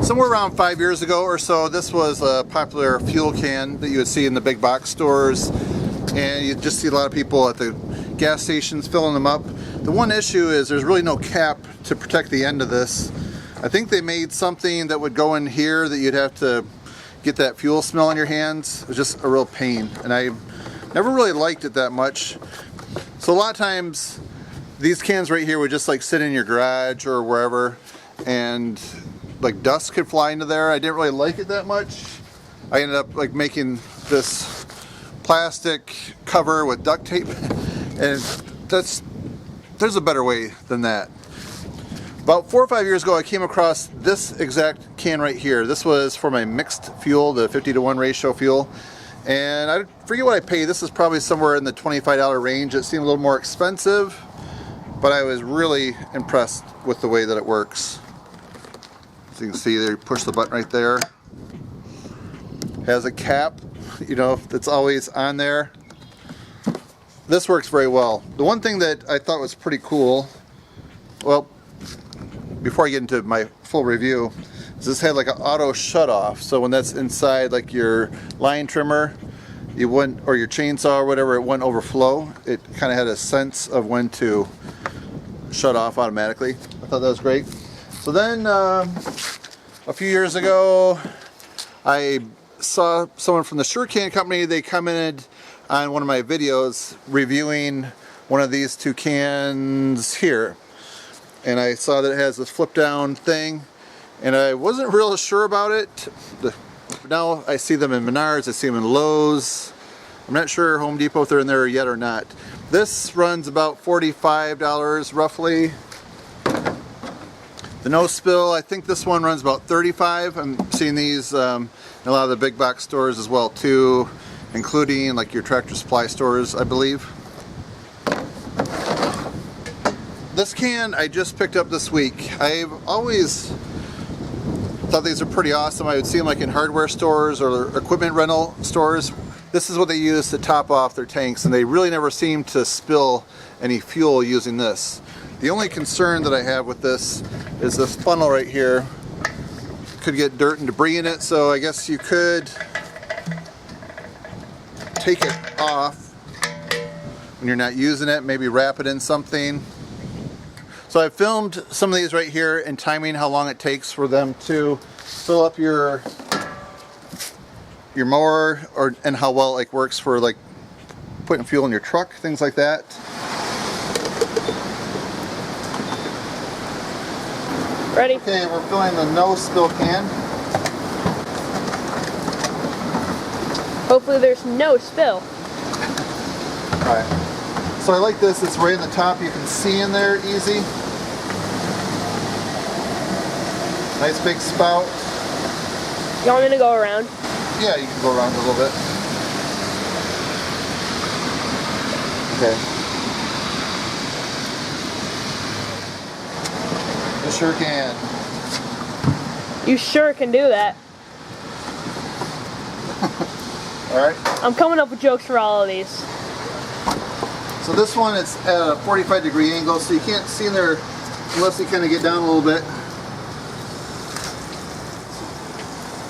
Somewhere around 5 years ago or so, this was a popular fuel can that you would see in the big box stores, and you just see a lot of people at the gas stations filling them up. The one issue is there's really no cap to protect the end of this. I think they made something that would go in here that you'd have to get that fuel smell in your hands. It was just a real pain, and I never really liked it that much. So a lot of times these cans right here would just like sit in your garage or wherever, and like dust could fly into there. I didn't really like it that much. I ended up like making this plastic cover with duct tape, and there's a better way than that. About 4 or 5 years ago, I came across this exact can right here. This was for my mixed fuel, the 50-to-1 ratio fuel, and I forget what I paid. This is probably somewhere in the $25 range. It seemed a little more expensive, but I was really impressed with the way that it works. So you can see there, you push the button right there. Has a cap, you know, that's always on there. This works very well. The one thing that I thought was pretty cool, well, before I get into my full review, is this had like an auto shut off. So when that's inside like your line trimmer, you wouldn't, or your chainsaw or whatever, it wouldn't overflow. It kind of had a sense of when to shut off automatically. I thought that was great. So then a few years ago, I saw someone from the Can company. They commented on one of my videos reviewing one of these two cans here, and I saw that it has this flip down thing, and I wasn't real sure about it. Now I see them in Menards, I see them in Lowe's. I'm not sure Home Depot if they're in there yet or not. This runs about $45 roughly. The no spill, I think this one runs about $35. I'm seeing these in a lot of the big box stores as well too, including like your Tractor Supply stores, I believe. This can I just picked up this week. I've always thought these are pretty awesome. I would see them like in hardware stores or equipment rental stores. This is what they use to top off their tanks, and they really never seem to spill any fuel using this. The only concern that I have with this is this funnel right here. Could get dirt and debris in it, so I guess you could take it off when you're not using it, maybe wrap it in something. So I filmed some of these right here and timing how long it takes for them to fill up your mower, and how well it like works for like putting fuel in your truck, things like that. Ready? Okay, we're filling the no spill can. Hopefully there's no spill. Alright. So I like this, it's right in the top, you can see in there easy. Nice big spout. You want me to go around? Yeah, you can go around a little bit. Okay. You sure can. You sure can do that. Alright. I'm coming up with jokes for all of these. So this one, it's at a 45-degree angle, so you can't see in there unless you kind of get down a little bit.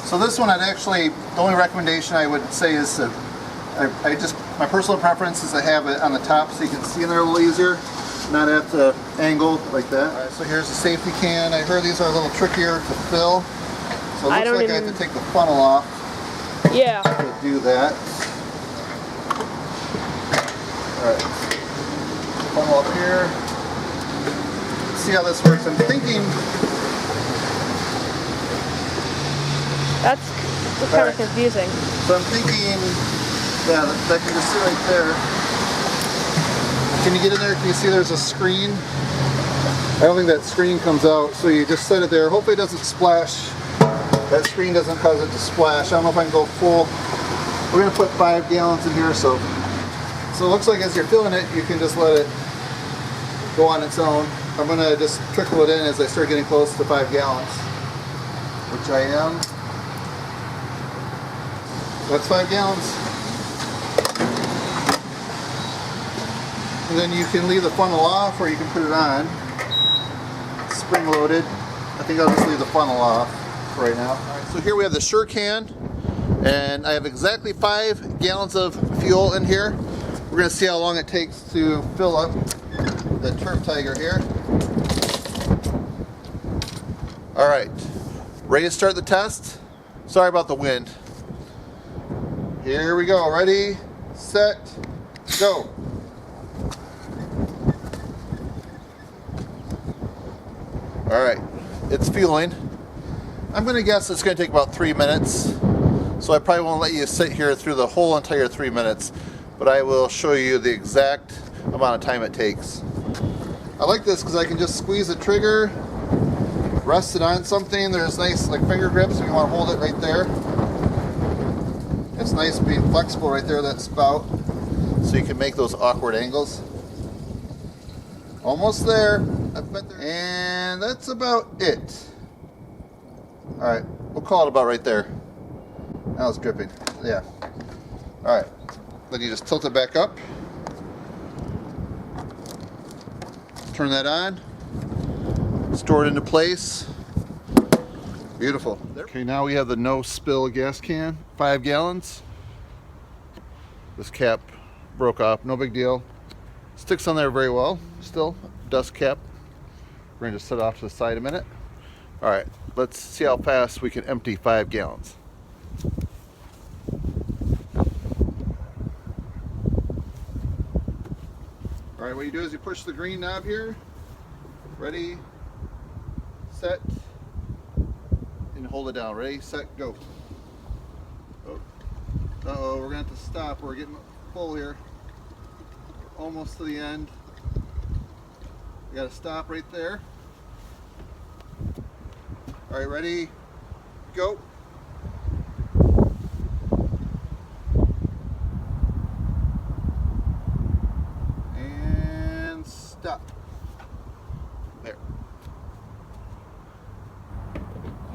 So this one, I'd actually, the only recommendation I would say is to, my personal preference is to have it on the top so you can see in there a little easier, not have to angle like that. Alright, so here's the safety can. I heard these are a little trickier to fill, so it looks like I have to take the funnel off. Yeah. To do that. Alright, funnel up here. Let's see how this works. I'm thinking. That's kind of confusing. So I'm thinking, yeah, that can just sit right there. Can you get in there? Can you see there's a screen? I don't think that screen comes out, so you just set it there. Hopefully it doesn't splash. That screen doesn't cause it to splash. I don't know if I can go full. We're going to put 5 gallons in here, so it looks like as you're filling it, you can just let it go on its own. I'm going to just trickle it in as I start getting close to 5 gallons, which I am. That's 5 gallons. And then you can leave the funnel off or you can put it on. It's spring loaded. I think I'll just leave the funnel off. for right now. All right, so here we have the Sure Can, and I have exactly 5 gallons of fuel in here. We're going to see how long it takes to fill up the Turf Tiger here. All right, ready to start the test? Sorry about the wind. Here we go. Ready, set, go. All right, it's fueling. I'm going to guess it's going to take about 3 minutes. So I probably won't let you sit here through the whole entire 3 minutes, but I will show you the exact amount of time it takes. I like this because I can just squeeze the trigger, rest it on something. There's nice like finger grips if you want to hold it right there. It's nice being flexible right there, that spout, so you can make those awkward angles. Almost there. I've been there. And that's about it. Alright, we'll call it about right there. Now it's dripping. Yeah. Alright. Then you just tilt it back up. Turn that on. Store it into place. Beautiful. Okay, now we have the no spill gas can, 5 gallons. This cap broke off, no big deal. Sticks on there very well, still, dust cap. We're gonna just set it off to the side a minute. All right, let's see how fast we can empty 5 gallons. All right, what you do is you push the green knob here. Ready, set, and hold it down. Ready, set, go. Oh. Uh-oh, we're gonna have to stop. We're getting full here. Almost to the end. We gotta stop right there. All right, ready, go. And stop. There.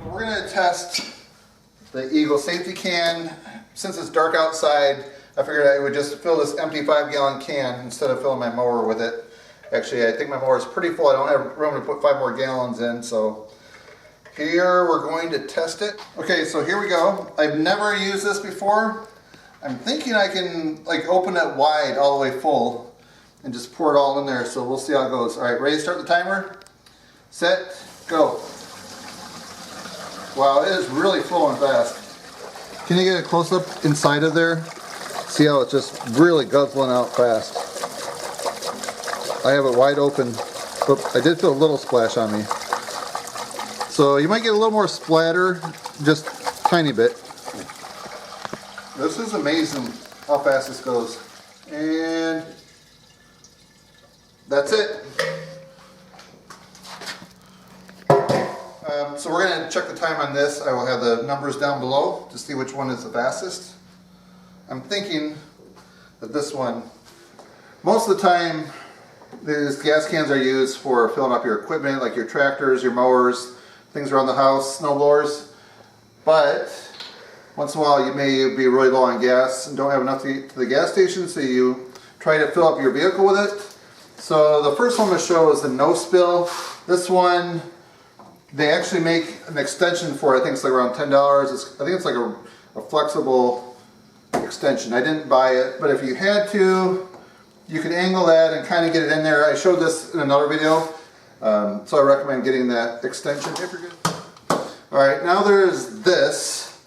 We're going to test the Eagle safety can. Since it's dark outside, I figured I would just fill this empty 5-gallon can instead of filling my mower with it. Actually, I think my mower is pretty full. I don't have room to put 5 more gallons in, so here we're going to test it. Okay, so here we go. I've never used this before. I'm thinking I can like open it wide all the way full and just pour it all in there, so we'll see how it goes. All right, ready to start the timer? Set, go. Wow, it is really flowing fast. Can you get a close-up inside of there? See how it's just really guzzling out fast. I have it wide open. But I did feel a little splash on me. So you might get a little more splatter, just a tiny bit. This is amazing how fast this goes. And that's it. So we're going to check the time on this. I will have the numbers down below to see which one is the fastest. I'm thinking that this one, most of the time these gas cans are used for filling up your equipment like your tractors, your mowers, things around the house, snow blowers. But once in a while you may be really low on gas and don't have enough to get to the gas station, so you try to fill up your vehicle with it. So the first one I'm going to show is the no spill. This one, they actually make an extension for it. I think it's like around $10. I think it's like a flexible extension. I didn't buy it, but if you had to, you could angle that and kind of get it in there. I showed this in another video, so I recommend getting that extension if you're good. All right, now there's this.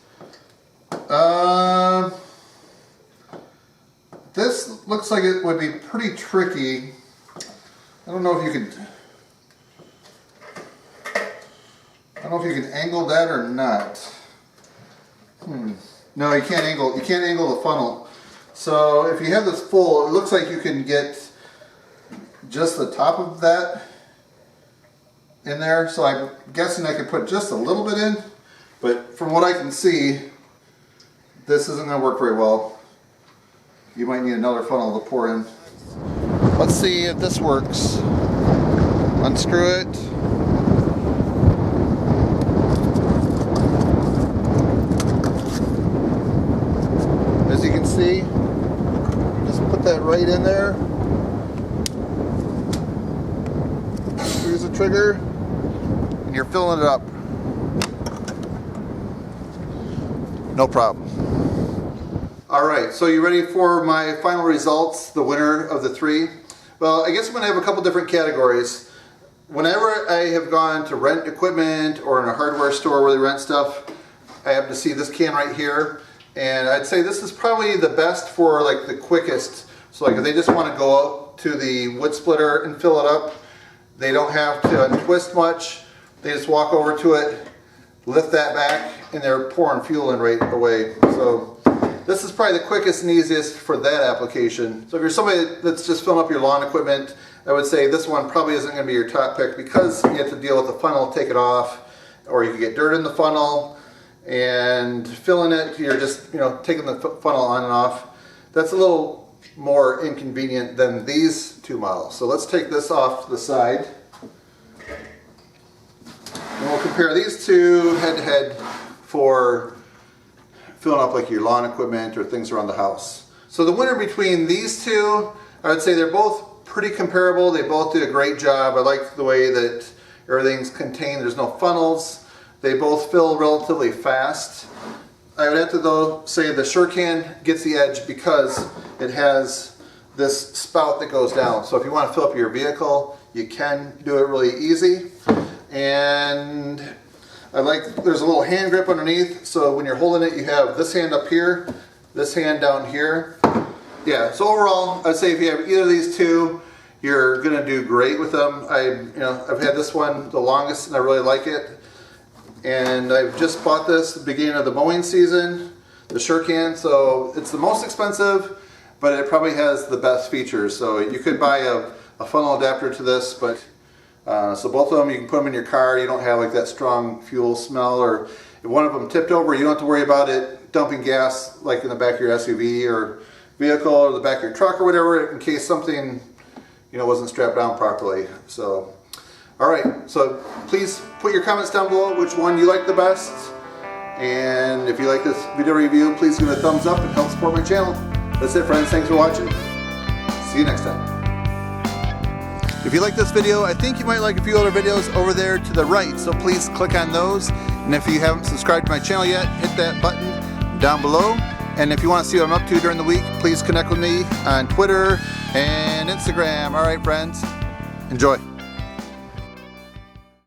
This looks like it would be pretty tricky. I don't know if you could. I don't know if you can angle that or not. No, you can't angle. You can't angle the funnel. So if you have this full, it looks like you can get just the top of that in there. So I'm guessing I could put just a little bit in, but from what I can see, this isn't going to work very well. You might need another funnel to pour in. Let's see if this works. Unscrew it. As you can see, just put that right in there. Squeeze the trigger, and you're filling it up. No problem. Alright, so you ready for my final results, the winner of the three? Well, I guess I'm going to have a couple different categories. Whenever I have gone to rent equipment or in a hardware store where they rent stuff, I happen to see this can right here, and I'd say this is probably the best for like the quickest. So like if they just want to go out to the wood splitter and fill it up, they don't have to untwist much. They just walk over to it, lift that back, and they're pouring fuel in right away. So this is probably the quickest and easiest for that application. So if you're somebody that's just filling up your lawn equipment, I would say this one probably isn't going to be your top pick because you have to deal with the funnel, take it off, or you can get dirt in the funnel and filling it, you're just, you know, taking the funnel on and off. That's a little more inconvenient than these two models. So let's take this off to the side. And we'll compare these two head to head for filling up like your lawn equipment or things around the house. So the winner between these two, I would say they're both pretty comparable. They both did a great job. I like the way that everything's contained. There's no funnels. They both fill relatively fast. I would have to though say the SureCan gets the edge because it has this spout that goes down. So if you want to fill up your vehicle, you can do it really easy. And I like, there's a little hand grip underneath, so when you're holding it, you have this hand up here, this hand down here. Yeah, so overall, I'd say if you have either of these two, you're gonna do great with them. I've had this one the longest and I really like it. And I've just bought this at the beginning of the mowing season, the SureCan, so it's the most expensive, but it probably has the best features. So you could buy a funnel adapter to this, but so both of them, you can put them in your car. You don't have like that strong fuel smell, or if one of them tipped over, you don't have to worry about it dumping gas like in the back of your SUV or vehicle or the back of your truck or whatever, in case something, you know, wasn't strapped down properly. So, all right. So please put your comments down below which one you like the best, and if you like this video review, please give it a thumbs up and help support my channel. That's it, friends. Thanks for watching. See you next time. If you like this video, I think you might like a few other videos over there to the right, so please click on those. And if you haven't subscribed to my channel yet, hit that button down below. And if you want to see what I'm up to during the week, please connect with me on Twitter and Instagram. All right, friends, enjoy.